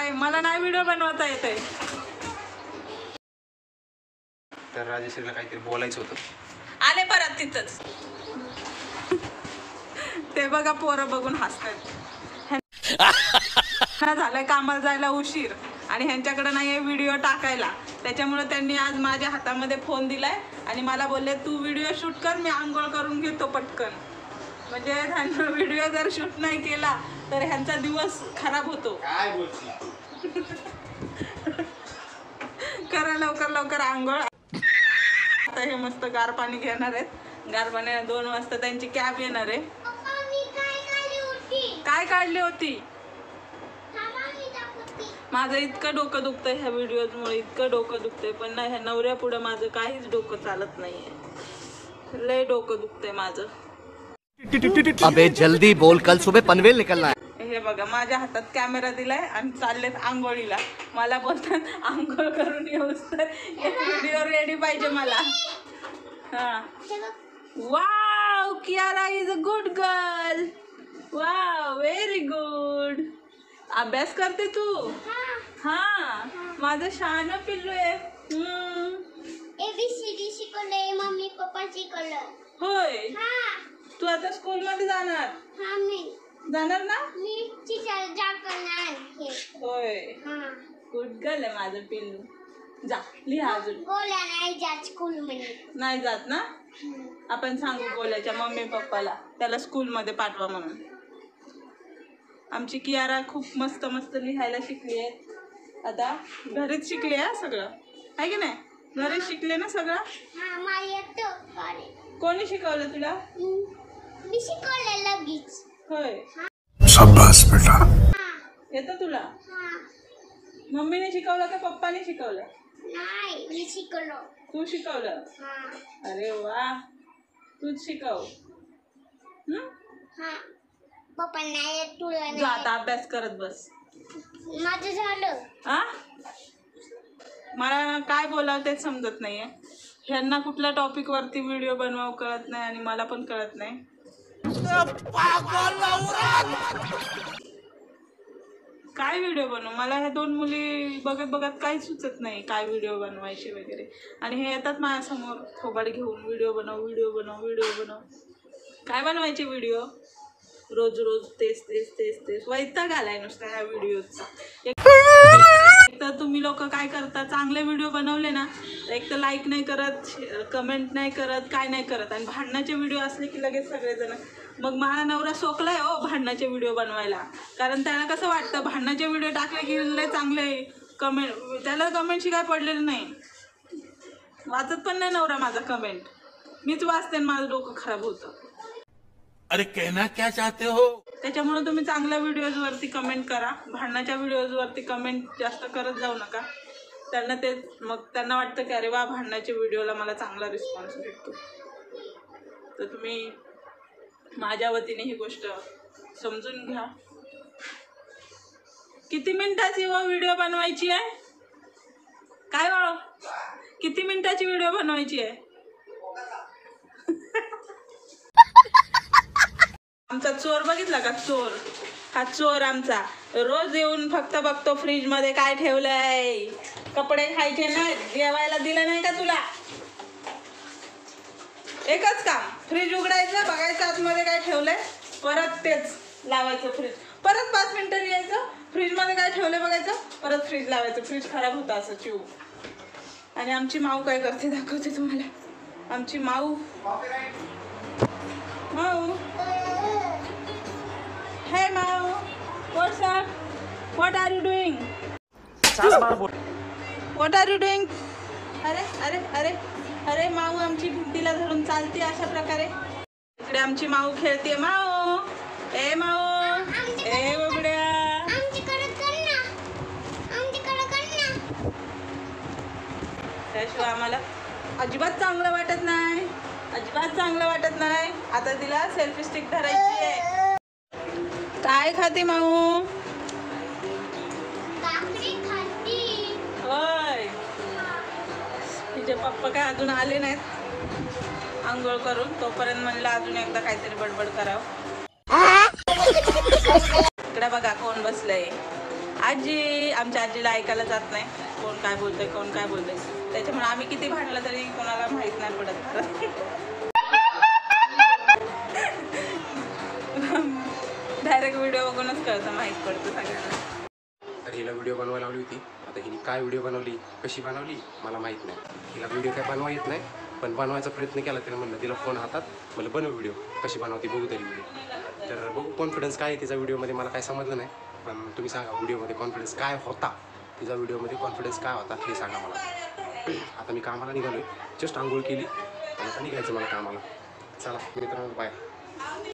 काय मला नाही व्हिडिओ बनवता येते. तर राजेश्रीला काहीतरी बोलायचं होतं. आले परत तिथंच. ते बघा पोरं बघून हसतात. झालंय कामाला जायला उशीर आणि ह्यांच्याकडे नाही व्हिडिओ टाकायला, त्याच्यामुळे त्यांनी आज माझ्या हातामध्ये फोन दिलाय आणि मला बोलले तू व्हिडिओ शूट कर, मी आंघोळ करून घेतो पटकन. म्हणजे ह्यांना व्हिडिओ जर शूट नाही केला तर ह्यांचा दिवस खराब होतो. काय बोलती? करा लवकर लवकर आंघोळ. आता हे मस्त गार पाणी घेणार आहेत. गार पाणी 2 वाजता त्यांची कॅब येणार आहे. काय काढली होती? माझं इतकं डोकं दुखतंय ह्या व्हिडिओजमुळे, इतकं डोकं दुखतंय. पण ह्या नवऱ्या पुढे माझं काहीच डोकं चालत नाहीये. लय डोकं दुखतंय माझं. अबे जल्दी बोल, कल सुबह पनवेल निकलना है. हे बघा माझ्या हातात कॅमेरा दिलाय आणि चाललेत आंघोळीला. मला बोलतात आंघोळ करून येऊस तर एक व्हिडिओ रेडी पाहिजे मला. हा wow, Kiara is a good girl. Wow, very good. अभ्यास करते तू? हा, माझं शहाणं पिल्लू आहे. ABCD शिकवलंय, मम्मी पप्पा शिकवलं. होय, तू आता स्कूल मध्ये जाणार? हा, मी जाणार ना? मी टीचर जाणार. होय, गुड गर्ल आहे माझं पिल्लू. जा लिहा अजून. गोल्या नाही जात स्कूल मध्ये. नाही जात ना? आपण सांगू गोल्याच्या मम्मी पप्पाला त्याला स्कूल मध्ये पाठवा म्हणून. आमची कियारा खूप मस्त मस्त लिहायला शिकली आहे. आता घरीच शिकली आहे सगळं, आहे की नाही? घरीच शिकले ना सगळं? हा, मला येतं. कोणी शिकवलं तुला? मी शिकवलं लगेच. होय, शाबास बेटा. येतं तुला? हा, मम्मीने शिकवलं का पप्पाने शिकवलं? नाही, मी शिकवलो. तू शिकवलं? हा, अरे वा, तूच शिकव. हा, पप्पा नाही येत, तुला जा नाही. आता अभ्यास करत बस. माझं झालं. आ, मला काय बोलावं तेच समजत नाहीये. ह्यांना कुठल्या टॉपिक वरती व्हिडिओ बनवावं कळत नाही आणि मला पण कळत नाही. काय व्हिडिओ बनवू? मला ह्या 2 मुली बघत बघत काही सुचत नाही काय व्हिडिओ बनवायचे वगैरे. आणि हे येतात माझ्यासमोर थोबाड घेऊन व्हिडिओ बनव, व्हिडिओ बनव, व्हिडिओ बनव. काय बनवायचे व्हिडिओ? रोज रोज तेच तेच तेच तेच वैताग आलाय नुसता ह्या व्हिडिओचा. एक तर तुम्ही लोक काय करता, चांगले व्हिडिओ बनवले ना एक तर लाईक नाही करत, कमेंट नाही करत, काय नाही करत. आणि भांडणाचे व्हिडिओ असले की लगेच सगळेजण. मग माझा नवरा सोकलाय हो भांडणाचे व्हिडिओ बनवायला. कारण त्याला कसं वाटतं भांडणाचे व्हिडिओ टाकले की लय चांगले कमेंट, त्याला कमेंटशी काय पडलेलं नाही, वाचत पण नाही नवरा माझा कमेंट. मीच वाचते आणि माझं डोकं खराब होतं. अरे कहना क्या चाहते हो? त्याच्यामुळे तुम्ही चांगल्या व्हिडिओज वरती कमेंट करा, भांडणाच्या व्हिडिओज वरती कमेंट जास्त करत जाऊ नका. त्यांना ते मग त्यांना वाटतं की अरे वा भांडणाच्या व्हिडिओला मला चांगला रिस्पॉन्स भेटतो. तर तुम्ही माझ्या वतीने ही गोष्ट समजून घ्या. किती मिनिटाची व्हिडिओ बनवायची आहे? काय हो, किती मिनिटाची व्हिडिओ बनवायची आहे? आमचा चोर बघितला का? चोर, हा चोर आमचा रोज येऊन फक्त बघतो फ्रीज मध्ये काय ठेवलंय. कपडे खायचे नाही, जेवायला दिलं नाही का तुला? एकच काम, फ्रीज उघडायचं, बघायचं आतमध्ये काय ठेवलंय, परत तेच लावायचं फ्रीज. परत 5 मिनिटं यायचं, फ्रीज मध्ये काय ठेवलंय बघायचं, परत फ्रीज लावायचं. फ्रीज खराब होतं असं चिव. आणि आमची माऊ काय करते दाखवते तुम्हाला. आमची माऊ, माऊ, hey Mao, what's up? What are you doing? What are you doing? अरे अरे अरे अरे माऊ आमची भिंतीला धरून चालते अशा प्रकारे. इकडे आमची माऊ खेळते. माऊ, ए माऊ, ए बबड्या, त्याशिवाय आम्हाला अजिबात चांगलं वाटत नाही, अजिबात चांगलं वाटत नाही. आता तिला सेल्फी स्टिक धरायची आहे. काय खाते माऊ? होय, तिचे पप्पा काय अजून आले नाहीत आंघोळ करून, तोपर्यंत म्हणलं अजून एकदा काहीतरी बडबड करावं. इकडे बघा कोण बसलंय. आजी आमच्या आजीला ऐकायला जात नाही कोण काय बोलतंय कोण काय बोलतंय, त्याच्यामुळे आम्ही किती भांडलं तरी कोणाला माहीत नाही पडत. डायरेक्ट व्हिडिओ बघूनच कळतं, माहीत पडतं सगळ्यांना. तर हिला व्हिडिओ बनवायला लावली होती. आता हिने काय व्हिडिओ बनवली, कशी बनवली मला माहीत नाही. हिला व्हिडिओ काय बनवा येत नाही, पण बनवायचा प्रयत्न केला. तिला म्हणलं, तिला फोन हातात, मला बनव व्हिडिओ, कशी बनवते बघू तरी व्हिडिओ. तर बघू कॉन्फिडन्स काय आहे तिचा व्हिडिओमध्ये, मला काय समजलं नाही. पण तुम्ही सांगा व्हिडिओमध्ये कॉन्फिडन्स काय होता, तिचा व्हिडिओमध्ये कॉन्फिडन्स काय होता हे सांगा मला. आता मी कामाला निघालो आहे, जस्ट आंघोळ केली आणि आता निघायचं मला कामाला. चला मित्रांनो, बाय.